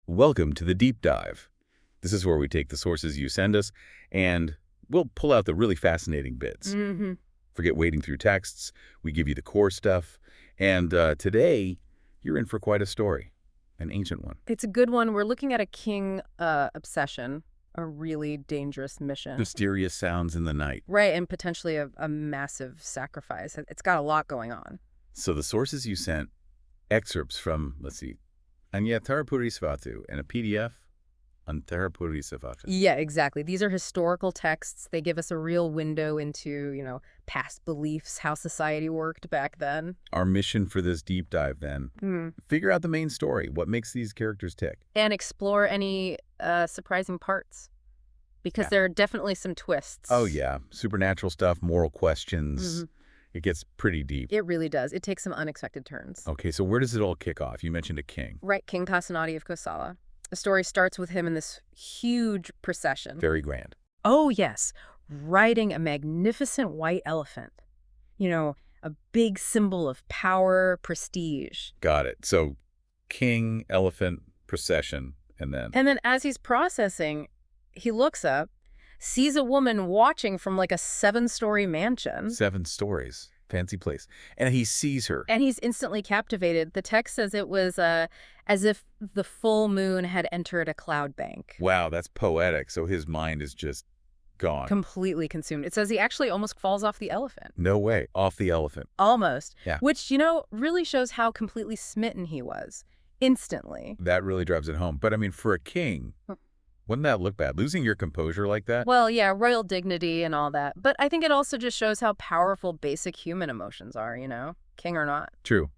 Welcome to the Deep Dive. This is where we take the sources you send us, and we'll pull out the really fascinating bits. Forget wading through texts. We give you the core stuff. And today, you're in for quite a story, an ancient one. It's a good one. We're looking at a king obsession, a really dangerous mission. Mysterious sounds in the night. Right, and potentially a massive sacrifice. It's got a lot going on. So the sources you sent, excerpts from, let's see, Aññatarapurisa Vatthu, and a PDF on Aññatarapurisa Vatthu. Yeah, exactly. These are historical texts. They give us a real window into, past beliefs, how society worked back then. Our mission for this deep dive, then, figure out the main story, what makes these characters tick. And explore any surprising parts. Because there are definitely some twists. Oh, yeah. Supernatural stuff, moral questions. It gets pretty deep. It really does. It takes some unexpected turns. Okay, so where does it all kick off? You mentioned a king. Right, King Pasenadi of Kosala. The story starts with him in this huge procession. Very grand. Oh, yes. Riding a magnificent white elephant. A big symbol of power, prestige. Got it. So king, elephant, procession, and then... And then as he's processing, he looks up, sees a woman watching from like a 7-story mansion. 7 stories. Fancy place. And he sees her. And he's instantly captivated. The text says it was as if the full moon had entered a cloud bank. Wow, that's poetic. So his mind is just gone. Completely consumed. It says he actually almost falls off the elephant. No way. Off the elephant. Almost. Yeah. Which, really shows how completely smitten he was. Instantly. That really drives it home. But I mean, for a king... Wouldn't that look bad? Losing your composure like that? Well, yeah, royal dignity and all that. But I think it also just shows how powerful basic human emotions are, king or not. True.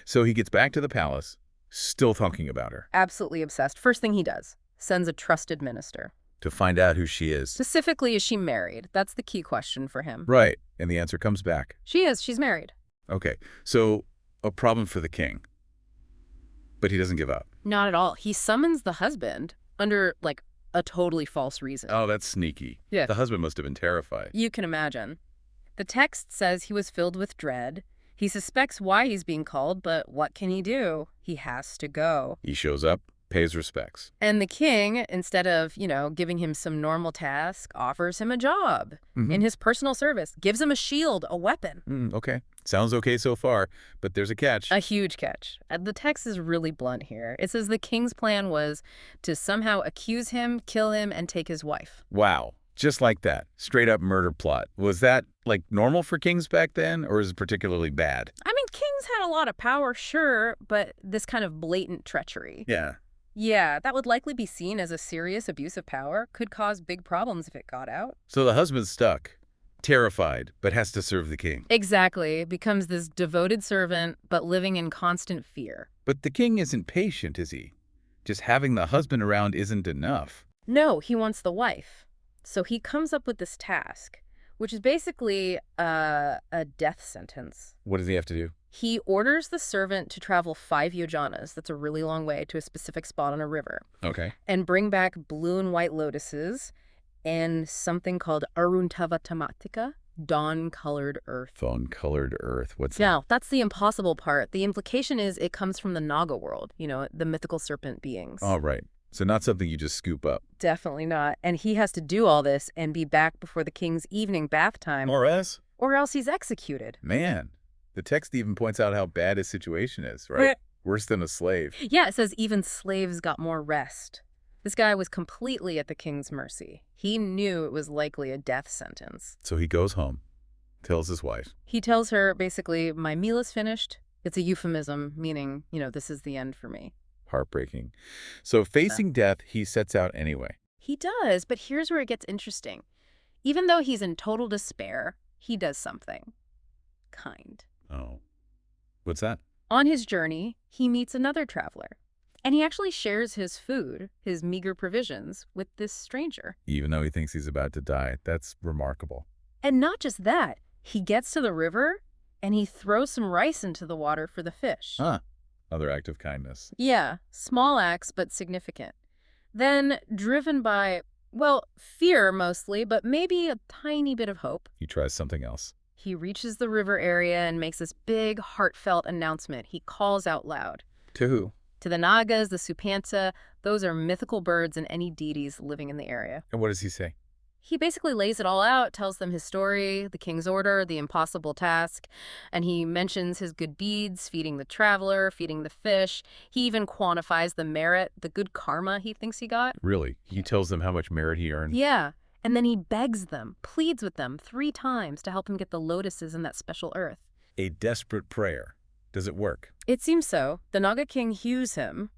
So he gets back to the palace, still talking about her. Absolutely obsessed. First thing he does, sends a trusted minister. To find out who she is. Specifically, is she married? That's the key question for him. Right. And the answer comes back. She is. She's married. Okay. So a problem for the king. But he doesn't give up. Not at all. He summons the husband under, a totally false reason. Oh, that's sneaky. Yeah. The husband must have been terrified. You can imagine. The text says he was filled with dread. He suspects why he's being called, but what can he do? He has to go. He shows up, pays respects. And the king, instead of, giving him some normal task, offers him a job in his personal service, gives him a shield, a weapon. Okay. Sounds okay so far, but there's a catch. A huge catch. The text is really blunt here. It says the king's plan was to somehow accuse him, kill him, and take his wife. Wow. Just like that. Straight up murder plot. Was that, normal for kings back then, or is it particularly bad? I mean, kings had a lot of power, sure, but this kind of blatant treachery. Yeah. Yeah, that would likely be seen as a serious abuse of power. Could cause big problems if it got out. So the husband's stuck. Terrified, but has to serve the king. Exactly. Becomes this devoted servant, but living in constant fear. But the king isn't patient, is he? Just having the husband around isn't enough. No, he wants the wife. So he comes up with this task, which is basically a death sentence. What does he have to do? He orders the servant to travel 5 yojanas, that's a really long way, to a specific spot on a river. Okay. And bring back blue and white lotuses and something called Aruntava-tamatika, dawn-colored earth. Dawn-colored earth. What's that? Now, that's the impossible part. The implication is it comes from the Naga world, the mythical serpent beings. Oh, right. So not something you just scoop up. Definitely not. And he has to do all this and be back before the king's evening bath time. Or else? Or else he's executed. Man, the text even points out how bad his situation is, right? Worse than a slave. Yeah, it says even slaves got more rest. This guy was completely at the king's mercy. He knew it was likely a death sentence. So he goes home, tells his wife. He tells her, basically, my meal is finished. It's a euphemism, meaning, this is the end for me. Heartbreaking. So facing death, he sets out anyway. He does, but here's where it gets interesting. Even though he's in total despair, he does something. Kind. Oh. What's that? On his journey, he meets another traveler. And he actually shares his food, his meager provisions, with this stranger. Even though he thinks he's about to die. That's remarkable. And not just that. He gets to the river, and he throws some rice into the water for the fish. Huh. Another act of kindness. Yeah, small acts, but significant. Then, driven by, fear mostly, but maybe a tiny bit of hope. He tries something else. He reaches the river area and makes this big, heartfelt announcement. He calls out loud. To who? To the Nagas, the Supanta, Those are mythical birds and any deities living in the area. And what does he say? He basically lays it all out, tells them his story, the king's order, the impossible task, and he mentions his good deeds, feeding the traveler, feeding the fish. He even quantifies the merit, the good karma he thinks he got. Really? He tells them how much merit he earned? Yeah, and then he begs them, pleads with them 3 times to help him get the lotuses in that special earth. A desperate prayer. Does it work? It seems so. The Naga king hews him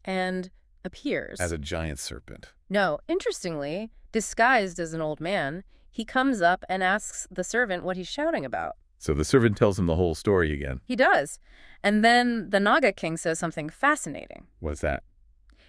and appears. As a giant serpent. No, interestingly, disguised as an old man, he comes up and asks the servant what he's shouting about. So the servant tells him the whole story again. He does. And then the Naga king says something fascinating. What's that?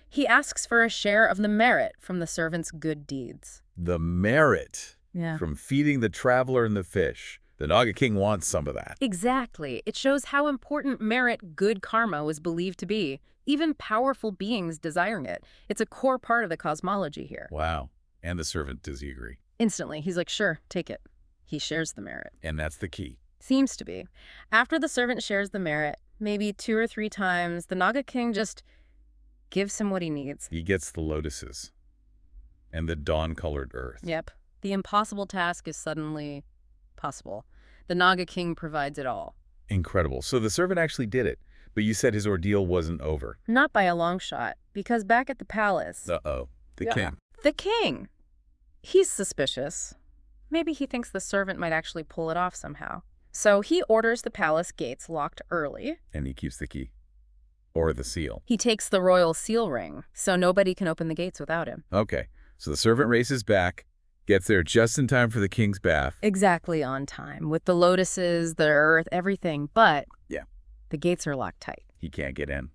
He asks for a share of the merit from the servant's good deeds. The merit Yeah. from feeding the traveler and the fish. The Naga king wants some of that. Exactly. It shows how important merit, good karma, was believed to be. Even powerful beings desiring it. It's a core part of the cosmology here. Wow. And the servant, does he agree? Instantly, he's like, sure, take it. He shares the merit. And that's the key. Seems to be. After the servant shares the merit, maybe 2 or 3 times, the Naga king just gives him what he needs. He gets the lotuses and the dawn-colored earth. Yep. The impossible task is suddenly possible. The Naga king provides it all. Incredible. So the servant actually did it, but you said his ordeal wasn't over. Not by a long shot, because back at the palace... Uh-oh. The Yeah. king. The king! He's suspicious. Maybe he thinks the servant might actually pull it off somehow. So he orders the palace gates locked early. And he keeps the key. Or the seal. He takes the royal seal ring, so nobody can open the gates without him. Okay. So the servant races back, gets there just in time for the king's bath. Exactly on time, with the lotuses, the earth, everything. But Yeah. the gates are locked tight. He can't get in.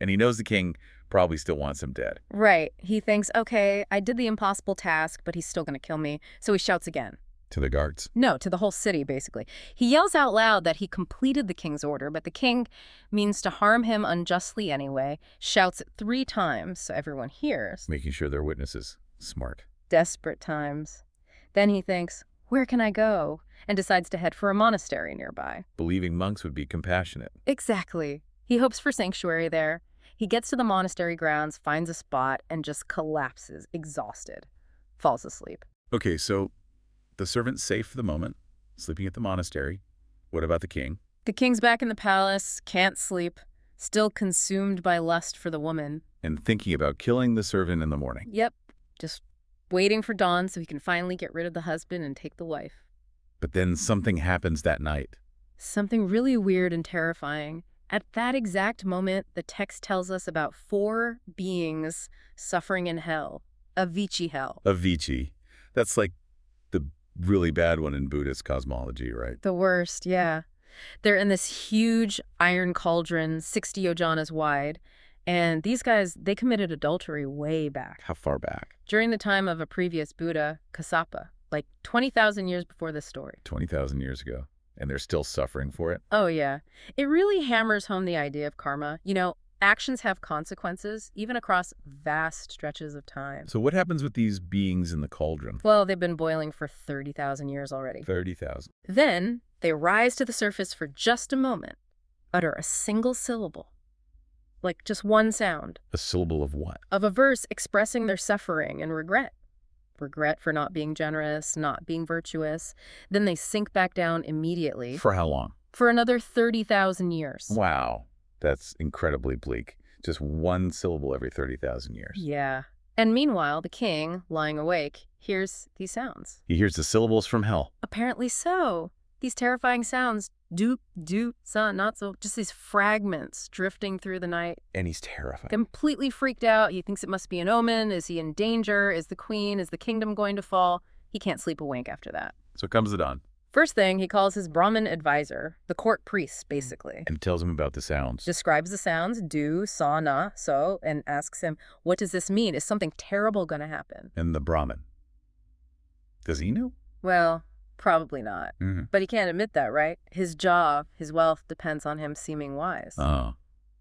And he knows the king probably still wants him dead. Right. He thinks, okay, I did the impossible task, but he's still going to kill me. So he shouts again. To the guards. No, to the whole city, basically. He yells out loud that he completed the king's order, but the king means to harm him unjustly anyway, shouts it 3 times so everyone hears. Making sure they're witnesses. Smart. Desperate times. Then he thinks, where can I go? And decides to head for a monastery nearby. Believing monks would be compassionate. Exactly. He hopes for sanctuary there. He gets to the monastery grounds, finds a spot, and just collapses, exhausted. Falls asleep. Okay, so the servant's safe for the moment, sleeping at the monastery. What about the king? The king's back in the palace, can't sleep, still consumed by lust for the woman. And thinking about killing the servant in the morning. Yep, just waiting for dawn so he can finally get rid of the husband and take the wife. But then something happens that night. Something really weird and terrifying. At that exact moment, the text tells us about 4 beings suffering in hell. Avicii hell. Avicii. That's like the really bad one in Buddhist cosmology, right? The worst, yeah. They're in this huge iron cauldron, 60 yojanas wide. And these guys, they committed adultery way back. How far back? During the time of a previous Buddha, Kassapa, like 20,000 years before this story. 20,000 years ago. And they're still suffering for it? Oh, yeah. It really hammers home the idea of karma. You know, actions have consequences, even across vast stretches of time. So what happens with these beings in the cauldron? Well, they've been boiling for 30,000 years already. 30,000. Then they rise to the surface for just a moment, utter a single syllable, like just one sound, A syllable of what? of a verse expressing their suffering and regret. Regret for not being generous, not being virtuous. Then they sink back down immediately For how long? for another 30,000 years. Wow. That's incredibly bleak. Just one syllable every 30,000 years. Yeah. And meanwhile, the king, lying awake, hears these sounds. He hears the syllables from hell. Apparently so. These terrifying sounds, doop, doop, sa, not so, just these fragments drifting through the night. And he's terrified. Completely freaked out. He thinks it must be an omen. Is he in danger? Is the queen, is the kingdom going to fall? He can't sleep a wink after that. So comes the dawn. First thing, he calls his Brahmin advisor, the court priest, basically. And tells him about the sounds. Describes the sounds, do, sa, na, so, and asks him, what does this mean? Is something terrible going to happen? And the Brahmin. Does he know? Well, probably not. But he can't admit that, right? His job, his wealth depends on him seeming wise. Oh.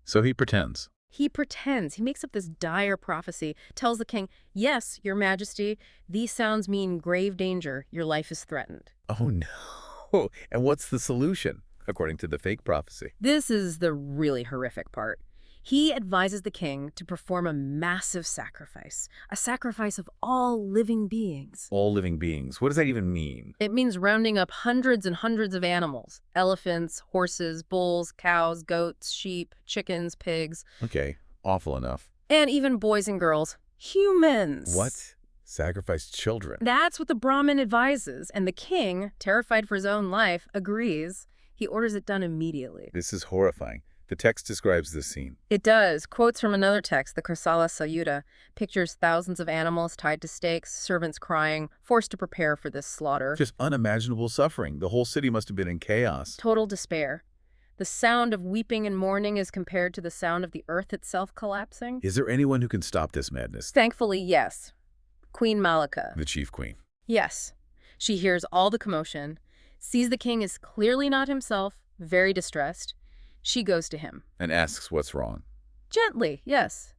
So he pretends. He pretends. He makes up this dire prophecy, tells the king, yes, your majesty, these sounds mean grave danger. Your life is threatened. Oh, no. And what's the solution, according to the fake prophecy? This is the really horrific part. He advises the king to perform a massive sacrifice, a sacrifice of all living beings. All living beings. What does that even mean? It means rounding up hundreds and hundreds of animals: elephants, horses, bulls, cows, goats, sheep, chickens, pigs. Okay, awful enough. And even boys and girls. Humans. What? Sacrifice children? That's what the Brahmin advises, and the king, terrified for his own life, agrees. He orders it done immediately. This is horrifying. The text describes this scene. It does. Quotes from another text, the Kosala Sayuta, pictures thousands of animals tied to stakes, servants crying, forced to prepare for this slaughter. Just unimaginable suffering. The whole city must have been in chaos. Total despair. The sound of weeping and mourning is compared to the sound of the earth itself collapsing. Is there anyone who can stop this madness? Thankfully, yes. Queen Malika. The chief queen. Yes. She hears all the commotion, sees the king is clearly not himself, very distressed. She goes to him. And asks what's wrong. Gently, yes.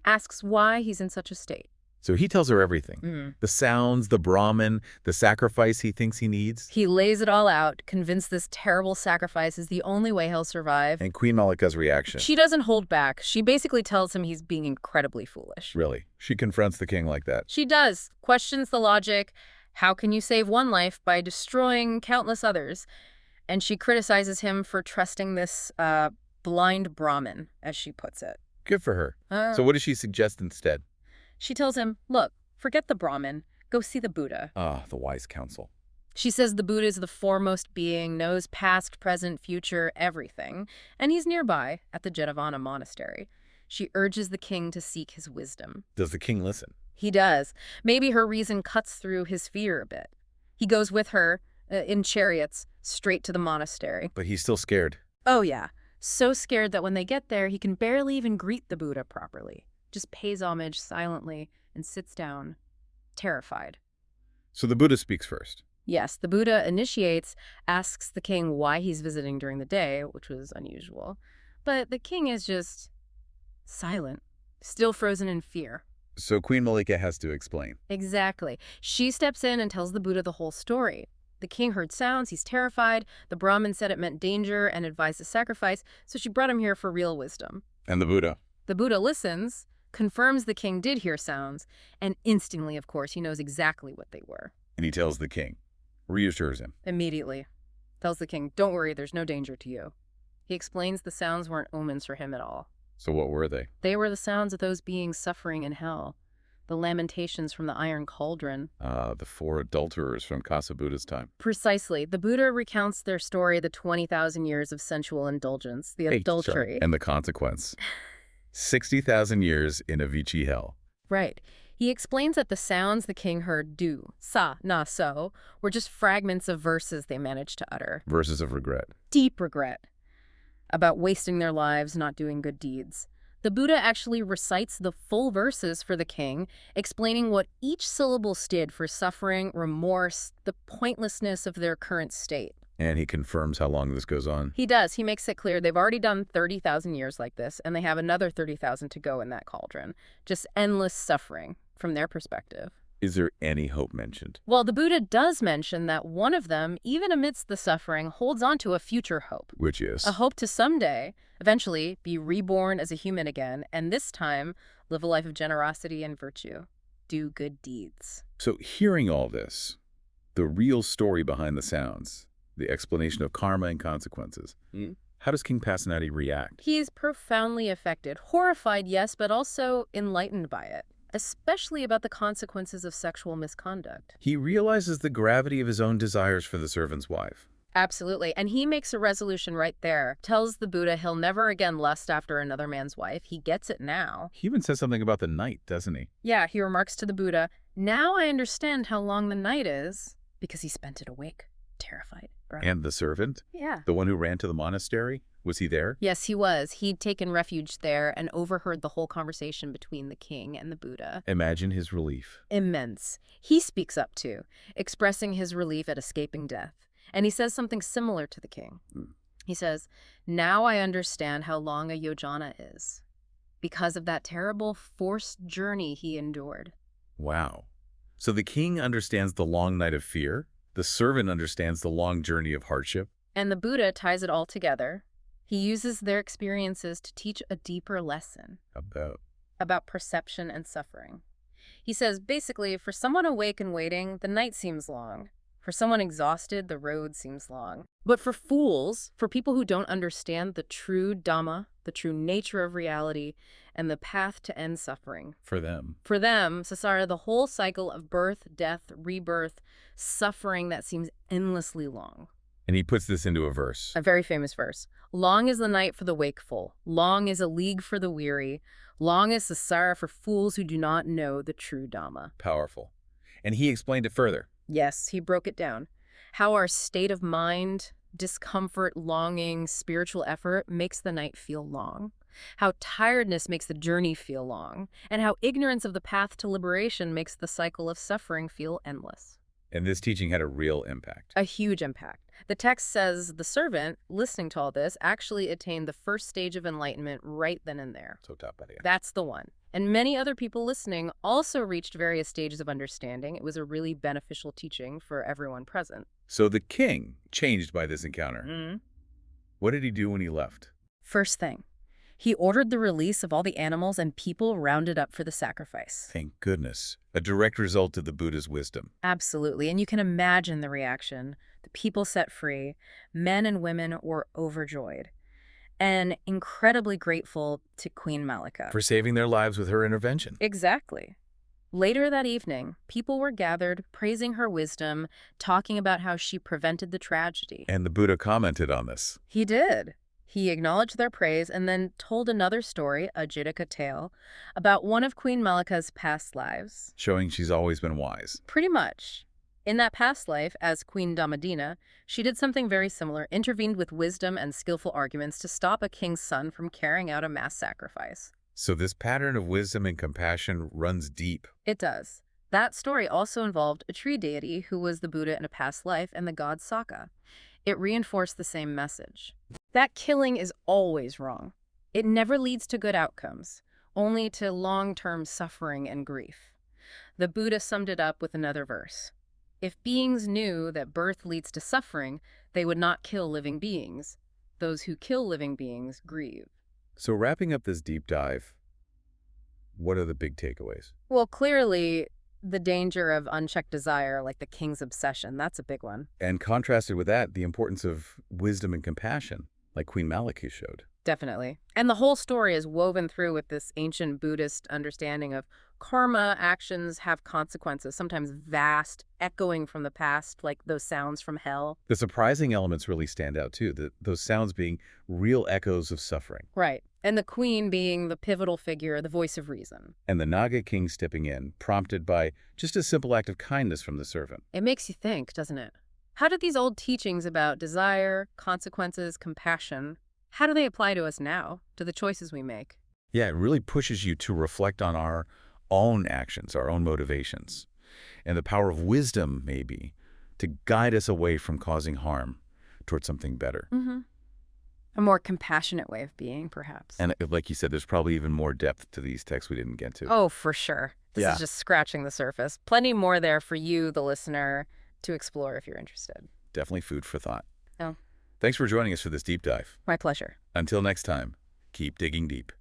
Asks why he's in such a state. So he tells her everything. The sounds, the Brahmin, the sacrifice he thinks he needs. He lays it all out, convinced this terrible sacrifice is the only way he'll survive. And Queen Malika's reaction. She doesn't hold back. She basically tells him he's being incredibly foolish. Really? She confronts the king like that? She does. Questions the logic. How can you save one life by destroying countless others? And she criticizes him for trusting this blind Brahmin, as she puts it. Good for her. So what does she suggest instead? She tells him, look, forget the Brahmin. Go see the Buddha. Ah, the wise counsel. She says the Buddha is the foremost being, knows past, present, future, everything, and he's nearby at the Jetavana monastery. She urges the king to seek his wisdom. Does the king listen? He does. Maybe her reason cuts through his fear a bit. He goes with her, in chariots, straight to the monastery. But he's still scared. Oh, yeah. So scared that when they get there, he can barely even greet the Buddha properly. Just pays homage silently and sits down, terrified. So the Buddha speaks first. Yes, the Buddha initiates, asks the king why he's visiting during the day, which was unusual. But the king is just silent, still frozen in fear. So Queen Malika has to explain. Exactly. She steps in and tells the Buddha the whole story. The king heard sounds, he's terrified. The Brahmin said it meant danger and advised a sacrifice, so she brought him here for real wisdom. And the Buddha? The Buddha listens, confirms the king did hear sounds, and instantly, of course, he knows exactly what they were. And he tells the king, reassures him. Immediately. Tells the king, don't worry, there's no danger to you. He explains the sounds weren't omens for him at all. So what were they? They were the sounds of those beings suffering in hell. The lamentations from the iron cauldron. The 4 adulterers from Kasa Buddha's time. Precisely. The Buddha recounts their story, the 20,000 years of sensual indulgence, the adultery. And the consequence. 60,000 years in Avicii hell. Right. He explains that the sounds the king heard, do, sa, na, so, were just fragments of verses they managed to utter. Verses of regret. Deep regret. About wasting their lives, not doing good deeds. The Buddha actually recites the full verses for the king, explaining what each syllable stood for: suffering, remorse, the pointlessness of their current state. And he confirms how long this goes on. He does. He makes it clear they've already done 30,000 years like this, and they have another 30,000 to go in that cauldron. Just endless suffering from their perspective. Is there any hope mentioned? Well, the Buddha does mention that one of them, even amidst the suffering, holds on to a future hope. Which is? A hope to someday, eventually, be reborn as a human again, and this time, live a life of generosity and virtue. Do good deeds. So hearing all this, the real story behind the sounds, the explanation of karma and consequences, how does King Pasenadi react? He's profoundly affected. Horrified, yes, but also enlightened by it. Especially about the consequences of sexual misconduct. He realizes the gravity of his own desires for the servant's wife. Absolutely. And he makes a resolution right there. Tells the Buddha he'll never again lust after another man's wife. He gets it now. He even says something about the night, doesn't he? Yeah, he remarks to the Buddha, now I understand how long the night is, because he spent it awake, terrified. And the servant? Yeah. The one who ran to the monastery? Was he there? Yes, he was. He'd taken refuge there and overheard the whole conversation between the king and the Buddha. Imagine his relief. Immense. He speaks up too, expressing his relief at escaping death. And he says something similar to the king. He says, now I understand how long a yojana is, because of that terrible forced journey he endured. Wow. So the king understands the long night of fear. The servant understands the long journey of hardship. And the Buddha ties it all together. He uses their experiences to teach a deeper lesson about perception and suffering. He says, basically, for someone awake and waiting, the night seems long. For someone exhausted, the road seems long. But for fools, for people who don't understand the true Dhamma, the true nature of reality, and the path to end suffering. For them, Sasara, the whole cycle of birth, death, rebirth, suffering that seems endlessly long. And he puts this into a verse. A very famous verse. Long is the night for the wakeful. Long is a league for the weary. Long is Sasara for fools who do not know the true Dhamma. Powerful. And he explained it further. Yes, he broke it down. How our state of mind, discomfort, longing, spiritual effort makes the night feel long. How tiredness makes the journey feel long. And how ignorance of the path to liberation makes the cycle of suffering feel endless. And this teaching had a real impact. A huge impact. The text says the servant, listening to all this, actually attained the first stage of enlightenment right then and there. That's the one. And many other people listening also reached various stages of understanding. It was a really beneficial teaching for everyone present. So the king changed by this encounter. What did he do when he left? First thing, he ordered the release of all the animals and people rounded up for the sacrifice. Thank goodness. A direct result of the Buddha's wisdom. Absolutely. And you can imagine the reaction. The people set free, men and women were overjoyed and incredibly grateful to Queen Malika. For saving their lives with her intervention. Exactly. Later that evening, people were gathered, praising her wisdom, talking about how she prevented the tragedy. And the Buddha commented on this. He did. He acknowledged their praise and then told another story, a Jataka tale, about one of Queen Malika's past lives. Showing she's always been wise. Pretty much. In that past life, as Queen Dhammadina, she did something very similar, intervened with wisdom and skillful arguments to stop a king's son from carrying out a mass sacrifice. So this pattern of wisdom and compassion runs deep. It does. That story also involved a tree deity who was the Buddha in a past life and the god Saka. It reinforced the same message. That killing is always wrong. It never leads to good outcomes, only to long-term suffering and grief. The Buddha summed it up with another verse. If beings knew that birth leads to suffering, they would not kill living beings. Those who kill living beings grieve. So wrapping up this deep dive, what are the big takeaways? Well, clearly, the danger of unchecked desire, like the king's obsession, that's a big one. And contrasted with that, the importance of wisdom and compassion, like Queen Malika showed. Definitely. And the whole story is woven through with this ancient Buddhist understanding of karma. Actions have consequences, sometimes vast, echoing from the past, like those sounds from hell. The surprising elements really stand out, too, those sounds being real echoes of suffering. Right. And the queen being the pivotal figure, the voice of reason. And the Naga king stepping in, prompted by just a simple act of kindness from the servant. It makes you think, doesn't it? How did these old teachings about desire, consequences, compassion, how do they apply to us now, to the choices we make? Yeah, it really pushes you to reflect on our own actions, our own motivations, and the power of wisdom, maybe, to guide us away from causing harm towards something better. A more compassionate way of being, perhaps. And like you said, there's probably even more depth to these texts we didn't get to. Oh, for sure. This is just scratching the surface. Plenty more there for you, the listener, to explore if you're interested. Definitely food for thought. Oh. Thanks for joining us for this deep dive. My pleasure. Until next time, keep digging deep.